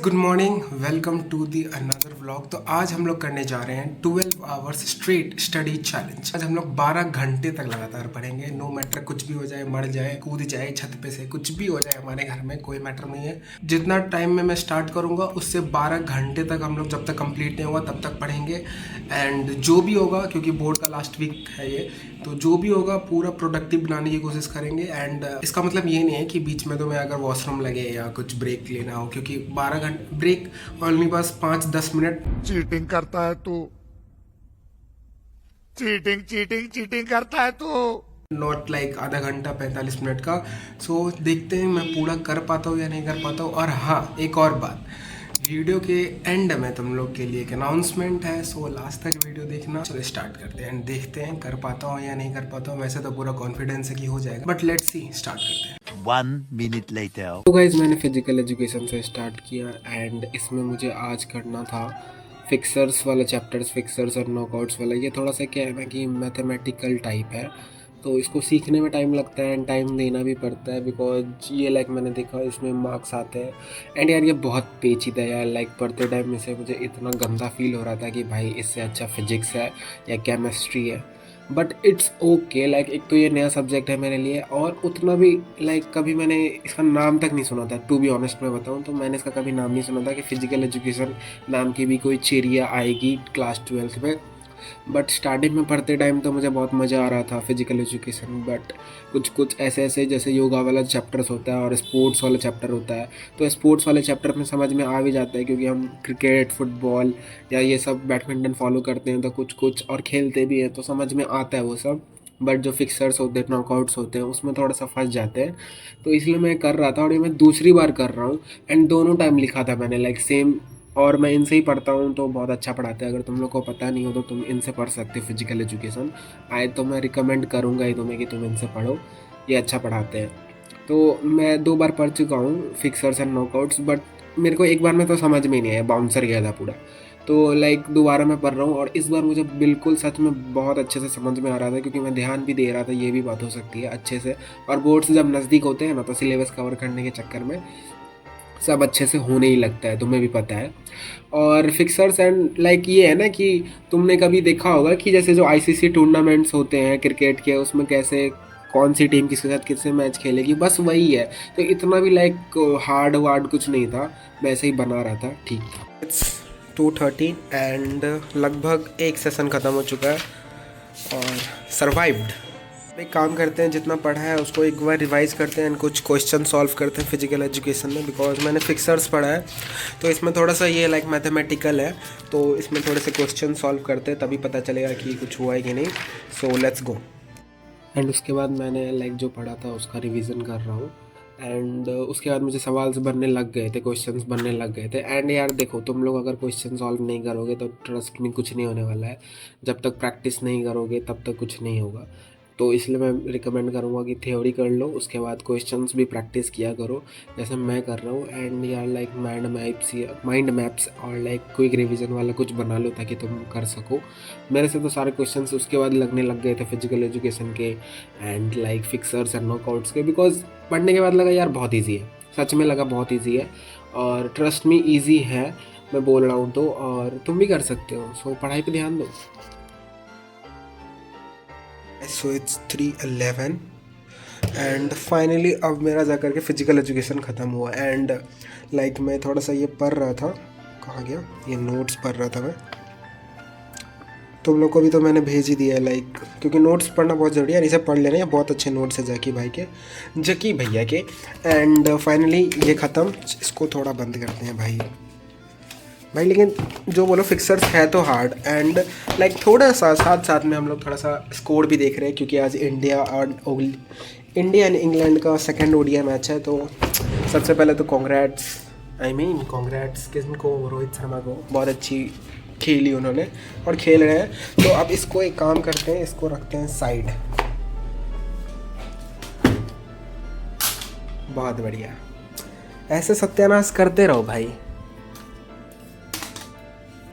Good morning, welcome to the another vlog. तो आज हम लोग करने जा रहे हैं 12 आवर्स स्ट्रेट स्टडी चैलेंज। आज हम लोग 12 घंटे तक लगातार पढ़ेंगे। नो मैटर, कुछ भी हो जाए, मर जाए, कूद जाए छत पे से, कुछ भी हो जाए हमारे घर में कोई मैटर नहीं है। जितना टाइम में मैं स्टार्ट करूँगा उससे 12 घंटे तक हम लोग जब तक कंप्लीट नहीं होगा तब तक पढ़ेंगे। एंड जो भी होगा, क्योंकि बोर्ड का लास्ट वीक है ये, तो जो भी होगा पूरा प्रोडक्टिव बनाने की कोशिश करेंगे। एंड इसका मतलब ये नहीं है कि बीच में तो मैं अगर वॉशरूम लगे या कुछ ब्रेक लेना हो, क्योंकि 12 घंटे ब्रेक ओनली बस 5-10 मिनट। चीटिंग करता है तू। चीटिंग चीटिंग चीटिंग करता है तू। नॉट लाइक आधा घंटा 45 मिनट का। सो देखते हैं मैं पूरा कर पाता हूँ या नहीं कर पाता हूँ। और हाँ, एक और बात, वीडियो के एंड में तुम लोग के लिए एक अनाउंसमेंट है। सो लास्ट तक वीडियो देखना। चलो स्टार्ट करते हैं एंड देखते हैं कर पाता हूँ या नहीं कर पाता हूँ। वैसे तो पूरा कॉन्फिडेंस है कि हो जाएगा, बट लेट्स सी, स्टार्ट करते हैं। 1 minute later. तो गाइज, मैंने फिजिकल एजुकेशन से स्टार्ट किया एंड इसमें मुझे आज करना था फिक्सर्स वाला चैप्टर्स, फिक्सर्स और नॉकआउट्स वाला। ये थोड़ा सा क्या है ना कि मैथमेटिकल टाइप है, तो इसको सीखने में टाइम लगता है एंड टाइम देना भी पड़ता है, बिकॉज ये लाइक मैंने देखा इसमें मार्क्स आते हैं। एंड यार ये बहुत पेचीदा है यार। लाइक पढ़ते टाइम में से मुझे इतना गंदा फील हो रहा था कि भाई इससे अच्छा फिजिक्स है या केमिस्ट्री है। But it's okay. लाइक एक तो ये नया सब्जेक्ट है मेरे लिए, और उतना भी लाइक कभी मैंने इसका नाम तक नहीं सुना था। टू बी ऑनेस्ट मैं बताऊँ तो मैंने इसका कभी नाम नहीं सुना था कि फिजिकल एजुकेशन नाम की भी कोई चिड़िया आएगी क्लास 12 में। बट स्टार्टिंग में पढ़ते टाइम तो मुझे बहुत मज़ा आ रहा था फिजिकल एजुकेशन। बट कुछ कुछ ऐसे ऐसे जैसे योगा वाला चैप्टर्स होता है और स्पोर्ट्स वाला चैप्टर होता है, तो स्पोर्ट्स वाले चैप्टर में समझ में आ भी जाता है, क्योंकि हम क्रिकेट, फुटबॉल या ये सब बैडमिंटन फॉलो करते हैं तो कुछ कुछ और खेलते भी हैं, तो समझ में आता है वो सब। बट जो फिक्सर्स होते हैं, नॉकआउट्स होते हैं, उसमें थोड़ा सा फंस जाते हैं। तो इसलिए मैं कर रहा था और ये मैं दूसरी बार कर रहा हूँ। एंड दोनों टाइम लिखा था मैंने लाइक सेम, और मैं इनसे ही पढ़ता हूँ तो बहुत अच्छा पढ़ाते हैं। अगर तुम लोग को पता नहीं हो तो तुम इनसे पढ़ सकते हो फिजिकल एजुकेशन। आए तो मैं रिकमेंड करूँगा ही तुम्हें कि तुम इनसे पढ़ो, ये अच्छा पढ़ाते हैं। तो मैं 2 बार पढ़ चुका हूँ फिक्सर्स एंड नॉकआउट्स, बट मेरे को एक बार में तो समझ में ही नहीं आया, बाउंसर गया था पूरा। तो लाइक दोबारा मैं पढ़ रहा हूँ और इस बार मुझे बिल्कुल सच में बहुत अच्छे से समझ में आ रहा था, क्योंकि मैं ध्यान भी दे रहा था, ये भी बात हो सकती है अच्छे से। और बोर्ड्स जब नज़दीक होते हैं ना तो सिलेबस कवर करने के चक्कर में सब अच्छे से होने ही लगता है, तुम्हें भी पता है। और फिक्सर्स एंड लाइक ये है ना कि तुमने कभी देखा होगा कि जैसे जो आईसीसी टूर्नामेंट्स होते हैं क्रिकेट के, उसमें कैसे कौन सी टीम किसके साथ किससे मैच खेलेगी, बस वही है। तो इतना भी लाइक हार्ड वार्ड कुछ नहीं था, मैं ऐसे ही बना रहा था, ठीक था। इट्स 2:30 एंड लगभग एक सेशन ख़त्म हो चुका है और सर्वाइव्ड। एक काम करते हैं, जितना पढ़ा है उसको एक बार रिवाइज करते हैं, कुछ क्वेश्चन सॉल्व करते हैं फिजिकल एजुकेशन में। बिकॉज मैंने फिक्सर्स पढ़ा है तो इसमें थोड़ा सा ये लाइक मैथमेटिकल है, तो इसमें थोड़े से क्वेश्चन सॉल्व करते हैं, तभी पता चलेगा कि कुछ हुआ है कि नहीं। So let's go. एंड उसके बाद मैंने लाइक जो पढ़ा था उसका रिवीजन कर रहा हूँ। एंड उसके बाद मुझे सवाल बनने लग गए थे, क्वेश्चंस बनने लग गए थे। एंड यार देखो, तुम लोग अगर क्वेश्चन सॉल्व नहीं करोगे तो ट्रस्ट में कुछ नहीं होने वाला है। जब तक प्रैक्टिस नहीं करोगे तब तक कुछ नहीं होगा। तो इसलिए मैं रिकमेंड करूँगा कि थ्योरी कर लो, उसके बाद क्वेश्चंस भी प्रैक्टिस किया करो, जैसे मैं कर रहा हूँ। एंड यार लाइक माइंड मैप्स और लाइक क्विक रिवीजन वाला कुछ बना लो ताकि तुम कर सको। मेरे से तो सारे क्वेश्चंस उसके बाद लगने लग गए थे फिजिकल एजुकेशन के and like fixers and knockouts के, बिकॉज पढ़ने के बाद लगा यार बहुत ईजी है, सच में लगा बहुत ईजी है। और ट्रस्ट मी ईजी है, मैं बोल रहा हूँ तो, और तुम भी कर सकते हो। सो पढ़ाई पे ध्यान दो। सो इट्स 3:11 एंड फाइनली अब मेरा जा करके फ़िज़िकल एजुकेशन ख़त्म हुआ। एंड लाइक मैं थोड़ा सा ये पढ़ रहा था, कहाँ गया ये, नोट्स पढ़ रहा था मैं। तुम लोग को भी तो मैंने भेज ही दिया है लाइक, क्योंकि नोट्स पढ़ना बहुत ज़रूरी है। इसे पढ़ लेना, ये बहुत अच्छे नोट्स है जकी भैया के। एंड फाइनली ये ख़त्म, इसको थोड़ा बंद करते हैं भाई। लेकिन जो बोलो फिक्सर्स है तो हार्ड। एंड लाइक थोड़ा सा साथ साथ में हम लोग थोड़ा सा स्कोर भी देख रहे हैं, क्योंकि आज इंडिया एंड इंग्लैंड का सेकंड ओडीआई मैच है। तो सबसे पहले तो कॉन्ग्रेट्स किसको, रोहित शर्मा को, बहुत अच्छी खेली उन्होंने और खेल रहे हैं। तो अब इसको एक काम करते हैं, इसको रखते हैं साइड। बहुत बढ़िया, ऐसे सत्यानाश करते रहो भाई।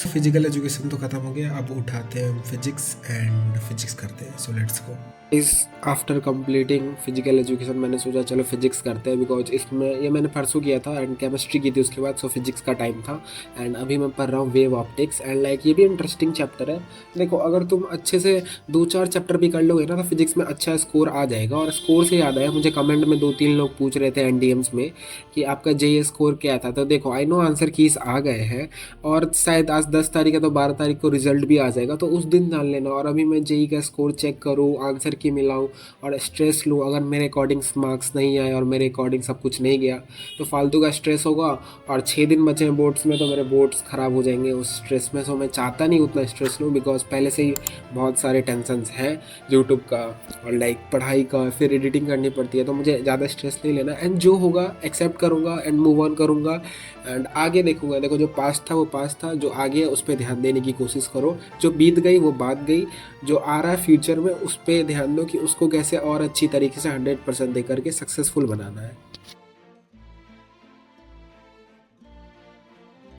तो फिजिकल एजुकेशन तो ख़त्म हो गया, अब उठाते हैं हम फिजिक्स एंड फिजिक्स करते हैं। So let's go. इस आफ्टर कंप्लीटिंग फिजिकल एजुकेशन मैंने सोचा चलो फिजिक्स करते हैं, बिकॉज इसमें ये मैंने परसों किया था एंड केमिस्ट्री की थी उसके बाद, सो फिजिक्स का टाइम था। एंड अभी मैं पढ़ रहा हूँ वेव ऑप्टिक्स एंड लाइक ये भी इंटरेस्टिंग चैप्टर है। देखो अगर तुम अच्छे से 2-4 चैप्टर भी कर लोगे ना तो फिजिक्स में अच्छा स्कोर आ जाएगा। और स्कोर से याद आया, मुझे कमेंट में 2-3 लोग पूछ रहे थे एनडीएम्स में कि आपका जे स्कोर क्या था। तो देखो आई नो आंसर कीज आ गए हैं और शायद आज 10 तारीख है तो 12 तारीख को रिजल्ट भी आ जाएगा, तो उस दिन जान लेना। और अभी मैं जेई का स्कोर चेक करूँ, आंसर की मिलाऊँ और स्ट्रेस लूँ। अगर मेरे अकॉर्डिंग मार्क्स नहीं आए और मेरे अकॉर्डिंग सब कुछ नहीं गया तो फालतू का स्ट्रेस होगा। और 6 दिन बचे हैं बोर्ड्स में तो मेरे बोर्ड्स ख़राब हो जाएंगे उस स्ट्रेस में। सो मैं चाहता नहीं उतना स्ट्रेस लूँ, बिकॉज पहले से ही बहुत सारे टेंशन्स हैं यूट्यूब का और लाइक पढ़ाई का, फिर एडिटिंग करनी पड़ती है, तो मुझे ज़्यादा स्ट्रेस नहीं लेना। एंड जो होगा एक्सेप्ट करूँगा एंड मूव ऑन करूँगा एंड आगे देखूँगा। देखो जो पास था वो पास था, जो आगे है उस पर ध्यान देने की कोशिश करो। जो बीत गई वो बात गई, जो आ रहा है फ्यूचर में उस पर ध्यान दो कि उसको कैसे और अच्छी तरीके से 100% दे करके सक्सेसफुल बनाना है।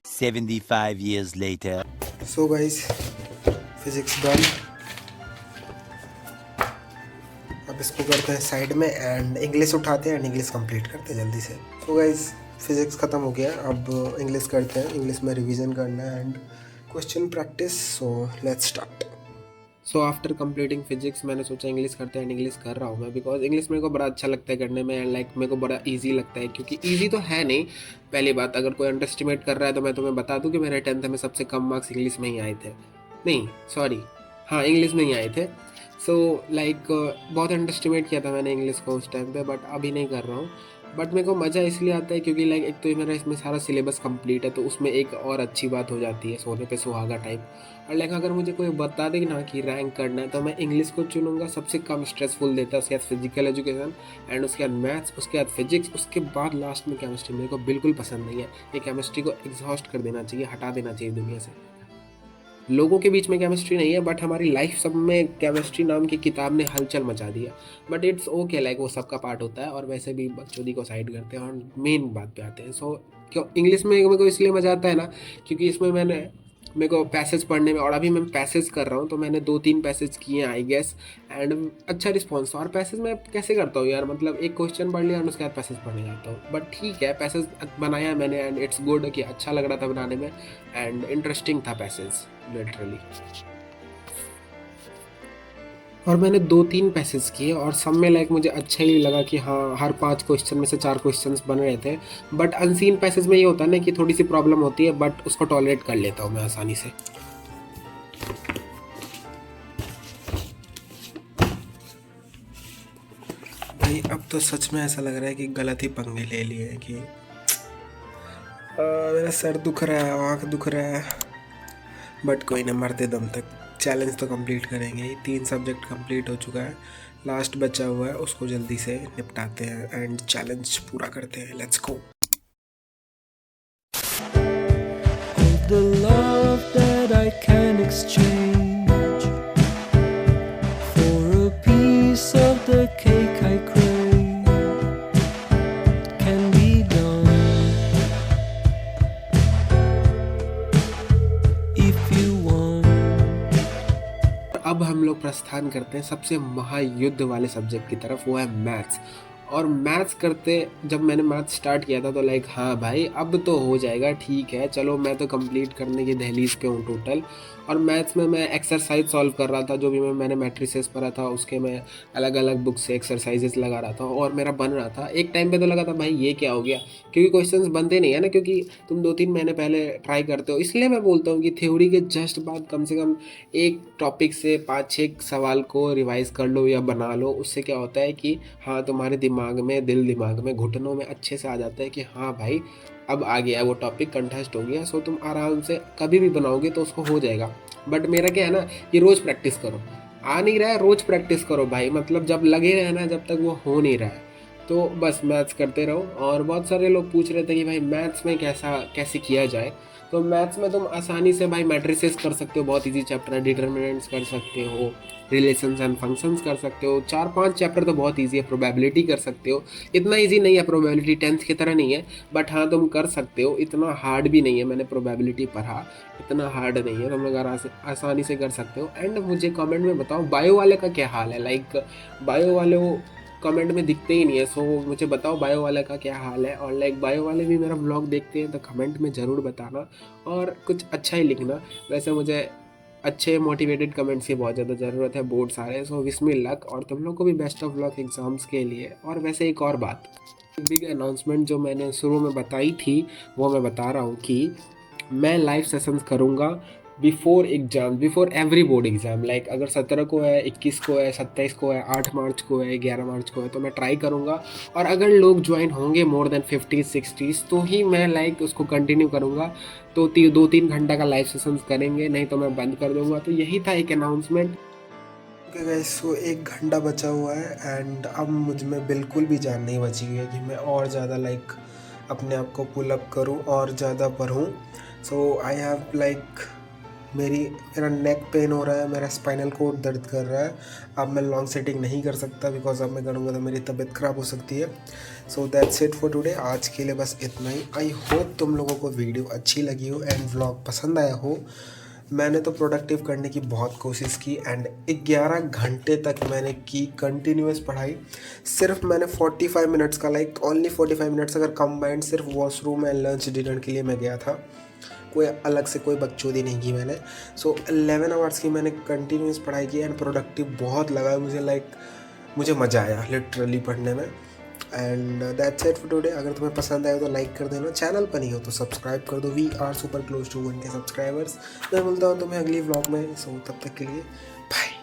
75 years later. So guys physics done, अब इसको करते हैं साइड में एंड इंग्लिश उठाते हैं एंड इंग्लिश कंप्लीट करते हैं जल्दी से। सो गाइस फिजिक्स ख़त्म हो गया, अब इंग्लिश करते हैं। इंग्लिश में रिवीजन करना है and question practice. So let's start. So after completing physics मैंने सोचा इंग्लिश करते हैं एंड इंग्लिश कर रहा हूँ मैं, बिकॉज इंग्लिश मेरे को बड़ा अच्छा लगता है करने में एंड लाइक मेरे को बड़ा इजी लगता है। क्योंकि इजी तो है नहीं, पहली बात अगर कोई अंडर एस्टिमेट कर रहा है तो मैं तुम्हें बता दूँ कि मेरे 10th में सबसे कम मार्क्स इंग्लिश में ही आए थे। नहीं सॉरी, हाँ इंग्लिश में ही आए थे। सो लाइक बहुत अंडर एस्टिमेट किया था मैंने इंग्लिश को उस टाइम पे, बट अभी नहीं कर रहा हूँ। बट मेरे को मज़ा इसलिए आता है क्योंकि लाइक एक तो मेरा इसमें सारा सिलेबस कंप्लीट है, तो उसमें एक और अच्छी बात हो जाती है सोने पे सुहागा टाइप। और लाइक अगर मुझे कोई बता दे ना कि रैंक करना है तो मैं इंग्लिश को चुनूंगा, सबसे कम स्ट्रेसफुल देता है। उसके बाद फिजिकल एजुकेशन एंड उसके बाद मैथ्स, उसके बाद फिजिक्स, उसके बाद लास्ट में केमिस्ट्री। मेरे को बिल्कुल पसंद नहीं है ये केमिस्ट्री को एग्जॉस्ट कर देना चाहिए, हटा देना चाहिए दुनिया से। लोगों के बीच में केमिस्ट्री नहीं है बट हमारी लाइफ सब में केमिस्ट्री नाम की किताब ने हलचल मचा दिया। बट इट्स ओके, लाइक वो सबका पार्ट होता है और वैसे भी बकचोदी को साइड करते हैं और मेन बात पे आते हैं। सो क्यों इंग्लिश में मेरे को इसलिए मज़ा आता है ना, क्योंकि इसमें मेरे को पैसेज पढ़ने में, और अभी मैं पैसेज कर रहा हूँ तो मैंने 2-3 पैसेज किए हैं आई गेस एंड अच्छा रिस्पॉन्स था। और पैसेज मैं कैसे करता हूँ यार, मतलब एक क्वेश्चन पढ़ लिया और उसके बाद पैसेज पढ़ने जाता हूँ। बट ठीक है, पैसेज बनाया है मैंने एंड इट्स गुड कि अच्छा लग रहा था बनाने में एंड इंटरेस्टिंग था पैसेज लिटरली। और मैंने 2-3 पैसेज किए और सब में लाइक मुझे अच्छा ही लगा कि हाँ हर 5 क्वेश्चन में से 4 क्वेश्चंस बन रहे थे। बट अनसीन पैसेज में ये होता है ना कि थोड़ी सी प्रॉब्लम होती है, बट उसको टॉलरेट कर लेता हूँ मैं आसानी से। भाई अब तो सच में ऐसा लग रहा है कि गलत ही पंगे ले लिए हैं कि मेरा सर दुख रहा है, आँख दुख रहा है, बट कोई ना, मरते दम तक चैलेंज तो कंप्लीट करेंगे ही। 3 सब्जेक्ट कंप्लीट हो चुका है, लास्ट बचा हुआ है उसको जल्दी से निपटाते हैं एंड चैलेंज पूरा करते हैं। Let's go. The love that I can exchange for a piece of the cake I crave can be done if you want. अब हम लोग प्रस्थान करते हैं सबसे महायुद्ध वाले सब्जेक्ट की तरफ, वो है मैथ्स। और मैथ्स करते जब मैंने मैथ्स स्टार्ट किया था तो लाइक हाँ भाई अब तो हो जाएगा, ठीक है चलो मैं तो कंप्लीट करने की दहलीज पे हूँ टोटल। और मैथ्स में मैं एक्सरसाइज सॉल्व कर रहा था, जो भी मैंने मैट्रिसेस पढ़ा था उसके मैं अलग अलग बुक से एक्सरसाइजेस लगा रहा था और मेरा बन रहा था। एक टाइम पे तो लगा था भाई ये क्या हो गया, क्योंकि क्वेश्चंस बनते नहीं है ना, क्योंकि तुम 2-3 महीने पहले ट्राई करते हो। इसलिए मैं बोलता हूँ कि थ्योरी के जस्ट बाद कम से कम एक टॉपिक से 5-6 सवाल को रिवाइज़ कर लो या बना लो। उससे क्या होता है कि हाँ तुम्हारे दिमाग में, दिल दिमाग में, घुटनों में अच्छे से आ जाता है कि हाँ भाई अब आ गया वो टॉपिक, कंटेस्ट हो गया। सो तुम आराम से कभी भी बनाओगे तो उसको हो जाएगा। बट मेरा क्या है ना कि रोज़ प्रैक्टिस करो, आ नहीं रहा है रोज़ प्रैक्टिस करो भाई, मतलब जब लगे रहे ना जब तक वो हो नहीं रहा है तो बस मैथ्स करते रहो। और बहुत सारे लोग पूछ रहे थे कि भाई मैथ्स में कैसे किया जाए, तो मैथ्स में तुम आसानी से भाई मैट्रिसेस कर सकते हो, बहुत इजी चैप्टर है, डिटर्मिनेंट्स कर सकते हो, रिलेशंस एंड फंक्शंस कर सकते हो, 4-5 चैप्टर तो बहुत इजी है, प्रोबेबिलिटी कर सकते हो, इतना इजी नहीं है प्रोबेबिलिटी, 10th की तरह नहीं है, बट हाँ तुम कर सकते हो, इतना हार्ड भी नहीं है, मैंने प्रोबेबिलिटी पढ़ा, इतना हार्ड नहीं है, तुम लोग आसानी से कर सकते हो। एंड मुझे कमेंट में बताओ बायो वाले का क्या हाल है, लाइक बायो वाले वो कमेंट में दिखते ही नहीं है, सो मुझे बताओ बायो वाले का क्या हाल है, और लाइक बायो वाले भी मेरा व्लॉग देखते हैं तो कमेंट में ज़रूर बताना और कुछ अच्छा ही लिखना। वैसे मुझे अच्छे मोटिवेटेड कमेंट्स की बहुत ज़्यादा ज़रूरत है, बोर्ड्स आ रहे हैं, सो विश मी लक, और तुम लोग को भी बेस्ट ऑफ लक एग्ज़ाम्स के लिए। और वैसे एक और बात, बिग अनाउंसमेंट जो मैंने शुरू में बताई थी वो मैं बता रहा हूँ कि मैं लाइव सेशंस करूँगा before exam, before every board exam, like अगर 17 को है, 21 को है, 27 को है, 8 मार्च को है, 11 मार्च को है, तो मैं ट्राई करूँगा। और अगर लोग ज्वाइन होंगे मोर देन 50-60 तो ही मैं लाइक उसको कंटिन्यू करूँगा, तो 2-3 घंटा का लाइव सेशंस करेंगे, नहीं तो मैं बंद कर दूँगा। तो यही था एक अनाउंसमेंट। ओके गाइस, सो 1 घंटा बचा हुआ है एंड अब मुझ में बिल्कुल भी जान नहीं बची हुई है कि मैं और ज़्यादा लाइक अपने आप को पुल अप करूँ और ज़्यादा पढ़ूँ। सो आई हैव लाइक मेरा नेक पेन हो रहा है, मेरा स्पाइनल कोड दर्द कर रहा है। अब मैं लॉन्ग सेटिंग नहीं कर सकता बिकॉज अब मैं करूँगा तो मेरी तबीयत ख़राब हो सकती है। So that's it for today, आज के लिए बस इतना ही। आई होप तुम लोगों को वीडियो अच्छी लगी हो एंड व्लॉग पसंद आया हो। मैंने तो प्रोडक्टिव करने की बहुत कोशिश की एंड 11 घंटे तक मैंने की कंटिन्यूस पढ़ाई। सिर्फ मैंने 45 मिनट्स का लाइक ओनली 45 मिनट्स अगर कंबाइंड सिर्फ वॉशरूम एंड लंच डिनर के लिए मैं गया था, कोई अलग से कोई बकचोदी नहीं की मैंने। सो 11 आवर्स की मैंने कंटिन्यूस पढ़ाई की एंड प्रोडक्टिव बहुत लगा मुझे, लाइक मुझे मज़ा आया लिटरली पढ़ने में। And that's it for today. अगर तुम्हें पसंद आया तो लाइक कर देना, चैनल पर नहीं हो तो सब्सक्राइब कर दो। We are super close to 1K subscribers. मैं मिलता हूँ तुम्हें अगली व्लॉग में, सो तब तक के लिए बाय।